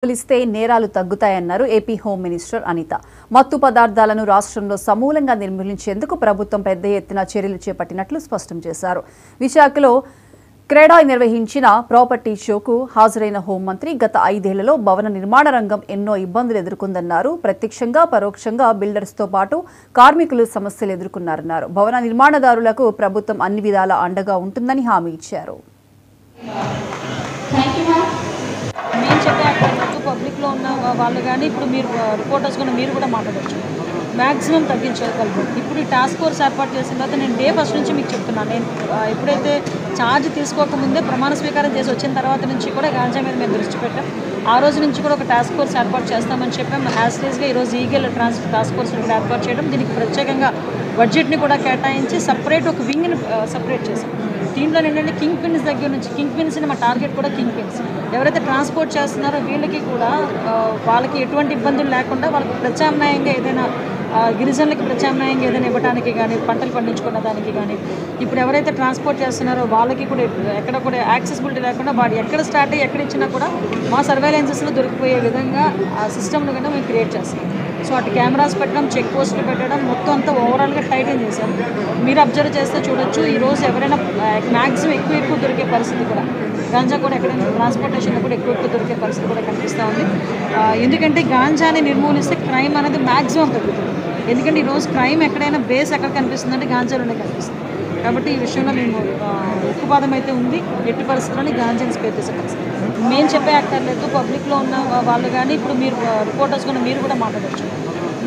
పోలిస్తే నేరాలు తగ్గుతాయన్నారు AP home minister Anitha. మత్తు పదార్థాలను రాష్ట్రంలో సమూలంగా నిర్మూలించేందుకు ప్రభుత్వం పెద్ద ఎత్తున చర్యలు చేపట్టినట్లు స్పష్టం చేశారు. విశాఖలో క్రెడాయ్ నిర్వహించిన ప్రాపర్టీ షోకు హాజరైన హోంమంత్రి గత 5 ఏళ్లలో భవన నిర్మాణ రంగం ఎన్నో ఇబ్బందులు ఎదుర్కొందన్నారు. ప్రత్యక్షంగా పరోక్షంగా బిల్డర్స్తో పాటు కార్మికులు సమస్యలు ఎదుర్కొన్నారన్నారు. భవన నిర్మాణదారులకు ప్రభుత్వం అన్ని విధాలా అండగా ఉంటుందని హామీ ఇచ్చారు. పబ్లిక్లో ఉన్న వాళ్ళు కానీ ఇప్పుడు మీరు రిపోర్టర్స్ కూడా మీరు కూడా మాట్లాడవచ్చు. మ్యాక్సిమం తగ్గించగలరు. ఇప్పుడు ఈ టాస్క్ ఫోర్స్ ఏర్పాటు చేసిన తర్వాత నేను డే ఫస్ట్ నుంచి మీకు చెప్తున్నాను. నేను ఎప్పుడైతే ఛార్జ్ తీసుకోకముందే ప్రమాణ స్వీకారం చేసి వచ్చిన తర్వాత నుంచి కూడా గాంజా మీద మేము దృష్టి పెట్టాం. ఆ రోజు నుంచి కూడా ఒక టాస్క్ ఫోర్స్ ఏర్పాటు చేస్తామని చెప్పాం. యాస్టేజ్గా ఈరోజు ఈగల్ టాస్క్ ఫోర్స్ ఏర్పాటు చేయడం, దీనికి ప్రత్యేకంగా బడ్జెట్ని కూడా కేటాయించి సపరేట్ ఒక వింగ్ని సపరేట్ చేసాం. దీంట్లో ఏంటంటే కింగ్ పిన్స్ దగ్గర నుంచి కింగ్ పిన్స్ మా టార్గెట్ కూడా కింగ్ పిన్స్ ఎవరైతే ట్రాన్స్పోర్ట్ చేస్తున్నారో వీళ్ళకి కూడా వాళ్ళకి ఎటువంటి ఇబ్బందులు లేకుండా వాళ్ళకి ప్రత్యామ్నాయంగా ఏదైనా గిరిజనులకి ప్రత్యామ్నాయంగా ఏదైనా ఇవ్వడానికి కానీ పంటలు పండించుకున్న దానికి కానీ ఇప్పుడు ఎవరైతే ట్రాన్స్పోర్ట్ చేస్తున్నారో వాళ్ళకి కూడా ఎక్కడ కూడా యాక్సెసిబిలిటీ లేకుండా వాడు ఎక్కడ స్టార్ట్ అయ్యి ఎక్కడ ఇచ్చినా కూడా మా సర్వేలెన్సెస్లో దొరికిపోయే విధంగా ఆ సిస్టమ్ను కన్నా మేము క్రియేట్ చేస్తాం. సో అటు కెమెరాస్ పెట్టడం, చెక్ పోస్టులు పెట్టడం, మొత్తం అంతా ఓవరాల్గా టైటన్ చేశాం. మీరు అబ్జర్వ్ చేస్తే చూడొచ్చు, ఈరోజు ఎవరైనా మ్యాక్సిమం ఎక్కువ దొరికే పరిస్థితి కూడా గాంజా కూడా ఎక్కడైనా ట్రాన్స్పోర్టేషన్లో కూడా ఎక్కువ దొరికే పరిస్థితి కూడా కనిపిస్తూ ఉంది. ఎందుకంటే గాంజాని నిర్మూలిస్తే క్రైమ్ అనేది మ్యాక్సిమం తగ్గుతుంది. ఎందుకంటే ఈరోజు క్రైమ్ ఎక్కడైనా బేస్ ఎక్కడ కనిపిస్తుందంటే గాంజాలోనే కనిపిస్తుంది. కాబట్టి ఈ విషయంలో మేము ఉక్కుపాదం అయితే ఉంది. ఎట్టి పరిస్థితుల్లోని గాంజాని స్పేర్ చేసే పరిస్థితి మేము చెప్పే అక్కర్లేదు. పబ్లిక్లో ఉన్న వాళ్ళు కానీ ఇప్పుడు మీరు రిపోర్టర్స్ కూడా మీరు కూడా మాట్లాడవచ్చు.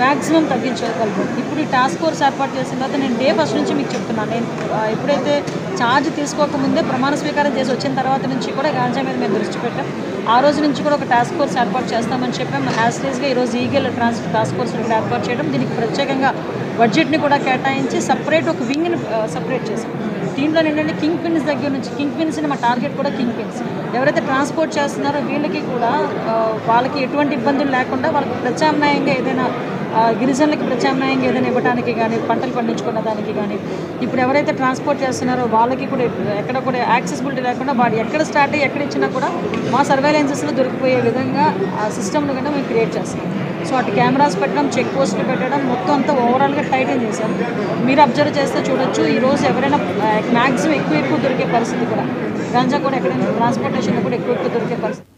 మ్యాక్సిమం తగ్గించగలరు. ఇప్పుడు ఈ టాస్క్ ఫోర్స్ ఏర్పాటు చేసిన తర్వాత నేను డే ఫస్ట్ నుంచి మీకు చెప్తున్నాను. నేను ఎప్పుడైతే ఛార్జ్ తీసుకోకముందే ప్రమాణ స్వీకారం చేసి వచ్చిన తర్వాత నుంచి కూడా గాంజా మీద మేము దృష్టి పెట్టాం. ఆ రోజు నుంచి కూడా ఒక టాస్క్ ఫోర్స్ ఏర్పాటు చేస్తామని చెప్పాం. యాస్టేజ్గా ఈరోజు ఈగల్ టాస్క్ ఫోర్స్ ఏర్పాటు చేయడం, దీనికి ప్రత్యేకంగా బడ్జెట్ని కూడా కేటాయించి సపరేట్ ఒక వింగ్ని సపరేట్ చేసాం. దీంట్లో ఏంటంటే కింగ్ పిన్స్ దగ్గర నుంచి కింగ్ పిన్స్ మా టార్గెట్ కూడా కింగ్ పిన్స్ ఎవరైతే ట్రాన్స్పోర్ట్ చేస్తున్నారో వీళ్ళకి కూడా వాళ్ళకి ఎటువంటి ఇబ్బందులు లేకుండా వాళ్ళకి ప్రత్యామ్నాయంగా ఏదైనా గిరిజనులకి ప్రత్యామ్నాయంగా ఏదైనా ఇవ్వడానికి కానీ పంటలు పండించుకున్న దానికి కానీ ఇప్పుడు ఎవరైతే ట్రాన్స్పోర్ట్ చేస్తున్నారో వాళ్ళకి కూడా ఎక్కడ కూడా యాక్సెసిబిలిటీ లేకుండా వాడు ఎక్కడ స్టార్ట్ అయ్యి ఎక్కడ ఇచ్చినా కూడా మా సర్వేలెన్సెస్లో దొరికిపోయే విధంగా ఆ సిస్టమ్ను కన్నా మేము క్రియేట్ చేస్తాం. సో అటు కెమెరాస్ పెట్టడం, చెక్ పోస్టులు పెట్టడం, మొత్తం అంతా ఓవరాల్గా టైటన్ చేశాం. మీరు అబ్జర్వ్ చేస్తే చూడొచ్చు, ఈరోజు ఎవరైనా మ్యాక్సిమం ఎక్కువ దొరికే పరిస్థితి కూడా గాంజా కూడా ఎక్కడైనా ట్రాన్స్పోర్టేషన్లో కూడా ఎక్కువ దొరికే పరిస్థితి